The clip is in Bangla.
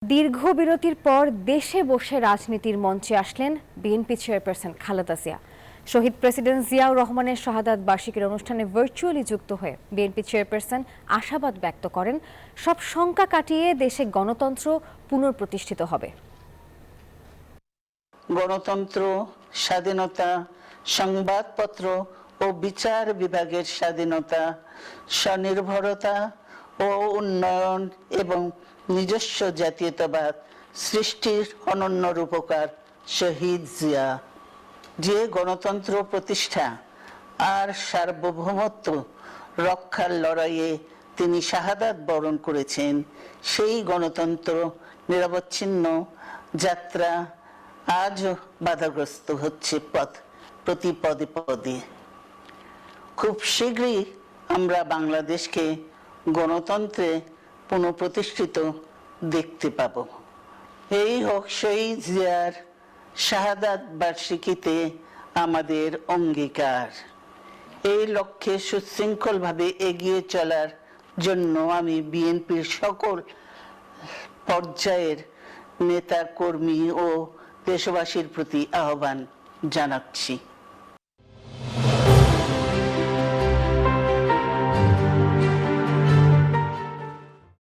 দীর্ঘ বিরতির পর দেশে বসে রাজনীতির মঞ্চে আসলেন বিএনপি চেয়ারপারসন খালেদা জিয়া। শহীদ প্রেসিডেন্ট জিয়াউর রহমানের শাহাদাত বার্ষিকীর অনুষ্ঠানে ভার্চুয়ালি যুক্ত হয়ে বিএনপি চেয়ারপারসন আশাবাদ ব্যক্ত করেন, সব শঙ্কা কাটিয়ে দেশে গণতন্ত্র পুনঃপ্রতিষ্ঠিত হবে। গণতন্ত্র, স্বাধীনতা, সংবাদপত্র ও বিচার বিভাগের স্বাধীনতা, স্বনির্ভরতা ও উন্নয়ন এবং নিজস্ব জাতীয়তাবাদ সৃষ্টির অনন্য রূপকার শহীদ জিয়া। যে গণতন্ত্র প্রতিষ্ঠা আর সার্বভৌমত্ব রক্ষার লড়াইয়ে তিনি শাহাদাত বরণ করেছেন, সেই গণতন্ত্র নিরবচ্ছিন্ন যাত্রা আজও বাধাগ্রস্ত হচ্ছে প্রতি পদে পদে। খুব শীঘ্রই আমরা বাংলাদেশকে গণতন্ত্রে পুনঃপ্রতিষ্ঠিত দেখতে পাব। এই হোক শহীদ জিয়ার শাহাদাত বার্ষিকীতে আমাদের অঙ্গীকার। এই লক্ষ্যে সুশৃঙ্খলভাবে এগিয়ে চলার জন্য আমি বিএনপির সকল পর্যায়ের নেতা কর্মী ও দেশবাসীর প্রতি আহ্বান জানাচ্ছি।